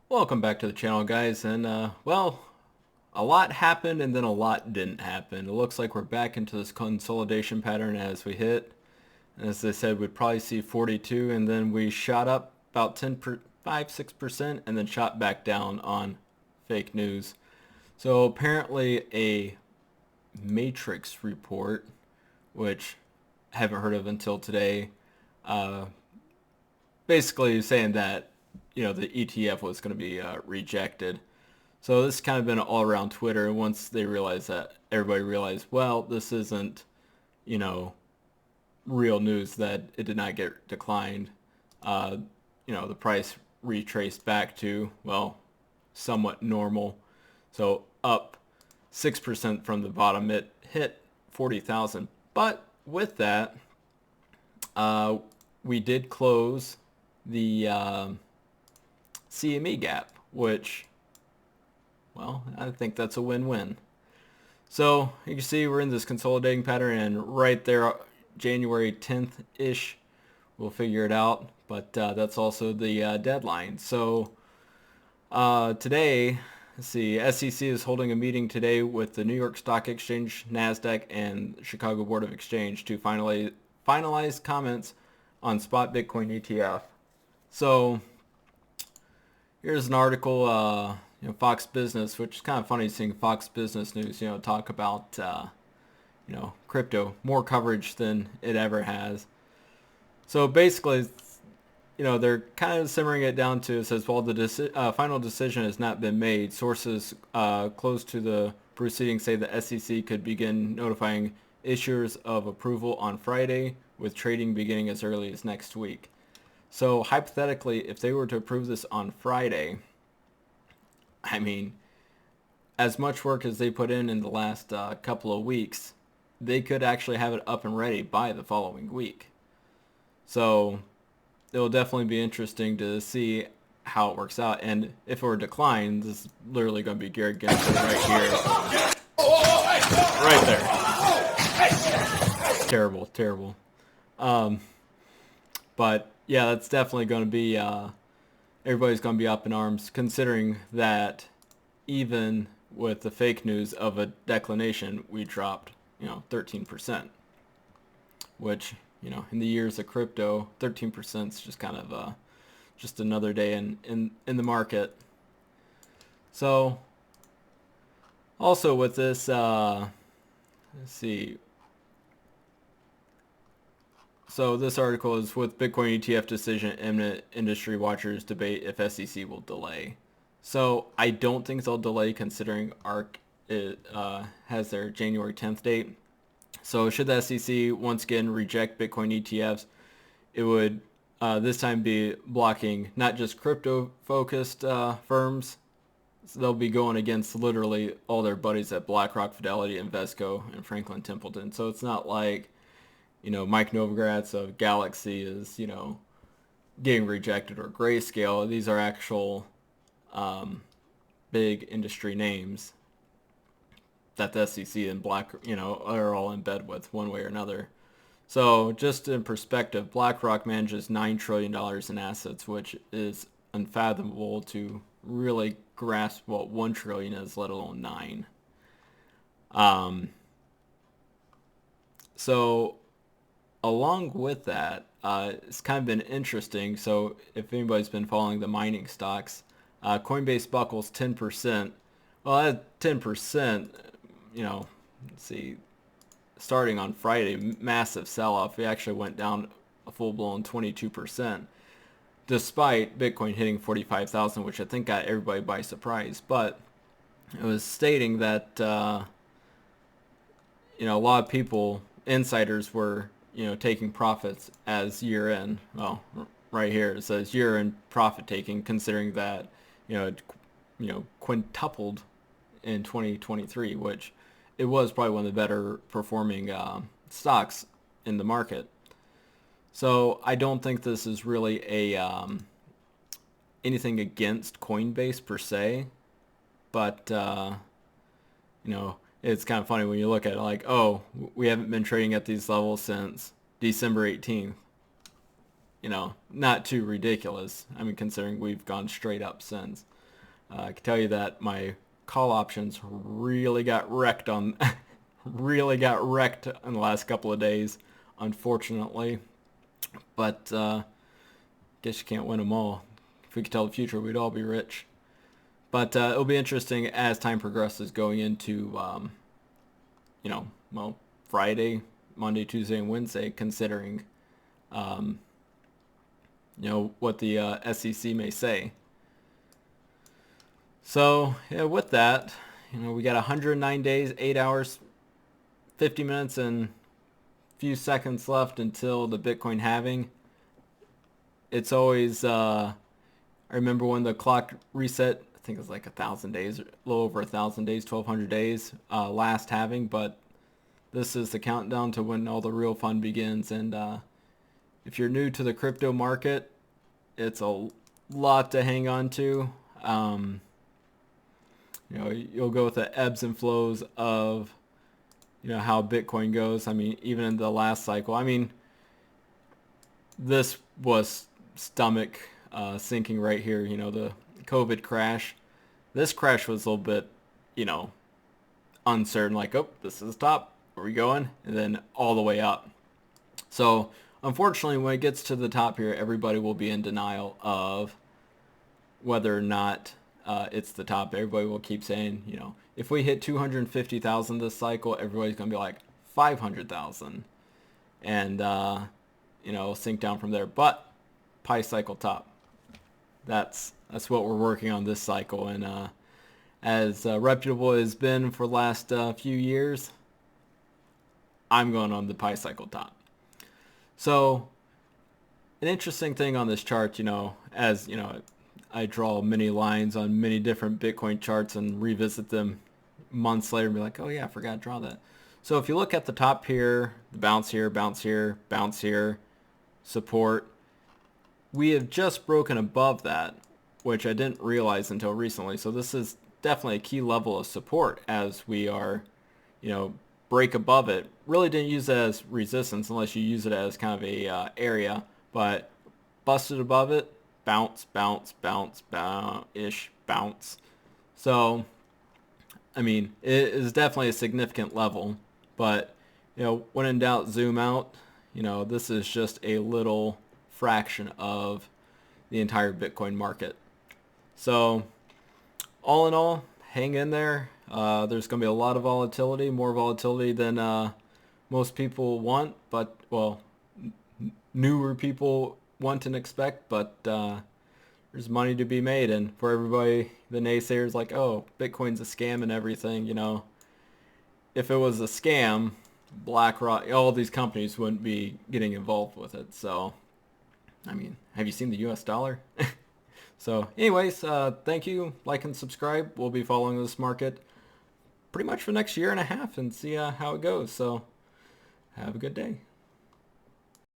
Welcome back to the channel, guys, and well, a lot happened and then a lot didn't happen. It looks like we're back into this consolidation pattern as we hit. As I said, we'd probably see 42, and then we shot up about 5-6% and then shot back down on fake news. So apparently a Matrix report, which I haven't heard of until today, uh, basically saying that the ETF was going to be rejected. So this has kind of been all around Twitter. And once they realized that, everybody realized, well, this isn't, you know, real news that it did not get declined. Uh, the price retraced back to, well, somewhat normal. So up 6% from the bottom. It hit 40,000. But with that, uh, we did close the CME gap, which, well, I think that's a win-win. So you can see we're in this consolidating pattern, and right there, January 10th-ish, we'll figure it out. But that's also the deadline. So today, let's see, SEC is holding a meeting today with the New York Stock Exchange, NASDAQ, and Chicago Board of Exchange to finalize comments on spot Bitcoin ETF. So here's an article, Fox Business, which is kind of funny seeing Fox Business News, talk about, crypto, more coverage than it ever has. So basically, they're kind of simmering it down to, it says, while the final decision has not been made, sources close to the proceedings say the SEC could begin notifying issuers of approval on Friday, with trading beginning as early as next week. So hypothetically, if they were to approve this on Friday, I mean, as much work as they put in the last couple of weeks, they could actually have it up and ready by the following week. So it'll definitely be interesting to see how it works out. And if it were declined, this is literally going to be Gary Gensler right here. Right there. Terrible, terrible. But yeah, that's definitely going to be, everybody's going to be up in arms, considering that even with the fake news of a declination, we dropped, 13%, which, in the years of crypto, 13% is just kind of just another day in the market. So also with this, let's see. So this article is with Bitcoin ETF decision imminent, industry watchers debate if SEC will delay. So I don't think they'll delay, considering ARK has their January 10th date. So should the SEC once again reject Bitcoin ETFs, it would this time be blocking not just crypto-focused firms. So they'll be going against literally all their buddies at Blackrock, Fidelity, Invesco, and Franklin Templeton. So it's not like, Mike Novogratz of Galaxy is, getting rejected, or Grayscale. These are actual big industry names that the SEC and are all in bed with one way or another. So just in perspective, BlackRock manages $9 trillion in assets, which is unfathomable to really grasp what 1 trillion is, let alone 9. So along with that, it's kind of been interesting. So if anybody's been following the mining stocks, Coinbase buckles 10%. Well, that 10%, let's see, starting on Friday, massive sell-off. It actually went down a full-blown 22%, despite Bitcoin hitting 45,000, which I think got everybody by surprise. But it was stating that, a lot of people, insiders, were, taking profits as year-end. Well, right here it says year-end profit-taking, considering that, it, quintupled in 2023, which it was probably one of the better performing stocks in the market. So I don't think this is really a anything against Coinbase per se, but it's kind of funny when you look at it like, oh, we haven't been trading at these levels since December 18th. Not too ridiculous. I mean, considering we've gone straight up since. I can tell you that my call options really got wrecked on, really got wrecked in the last couple of days, unfortunately. But guess you can't win them all. If we could tell the future, we'd all be rich. But it'll be interesting as time progresses going into, well, Friday, Monday, Tuesday, and Wednesday, considering, what the SEC may say. So, yeah, with that, we got 109 days, 8 hours, 50 minutes, and a few seconds left until the Bitcoin halving. It's always, I remember when the clock reset, I think it was like 1,000 days, a little over 1,000 days, 1,200 days, last halving, but this is the countdown to when all the real fun begins. And if you're new to the crypto market, it's a lot to hang on to. You'll go with the ebbs and flows of, how Bitcoin goes. I mean, even in the last cycle, this was stomach sinking right here. The COVID crash. This crash was a little bit, uncertain. Like, oh, this is the top. Where are we going? And then all the way up. So, unfortunately, when it gets to the top here, everybody will be in denial of whether or not it's the top. Everybody will keep saying, if we hit 250,000 this cycle, everybody's going to be like 500,000. And, sink down from there. But pi cycle top. That's what we're working on this cycle. And as reputable as it's been for the last few years, I'm going on the pi cycle top. So an interesting thing on this chart, as I draw many lines on many different Bitcoin charts and revisit them months later and be like, oh yeah, I forgot to draw that. So if you look at the top here, the bounce here, bounce here, bounce here, support, we have just broken above that, which I didn't realize until recently. So this is definitely a key level of support as we are, break above it. Really didn't use it as resistance unless you use it as kind of a area, but busted above it, bounce, bounce, bounce, bounce-ish, bounce. So, it is definitely a significant level, but, when in doubt, zoom out. This is just a little fraction of the entire Bitcoin market. So, all in all, hang in there. There's going to be a lot of volatility, more volatility than most people want, but, newer people want and expect, but there's money to be made. And for everybody, the naysayers like, oh, Bitcoin's a scam and everything, if it was a scam, Blackrock, all these companies wouldn't be getting involved with it. So, have you seen the US dollar? So anyways, thank you. Like and subscribe. We'll be following this market pretty much for the next year and a half and see how it goes. So have a good day.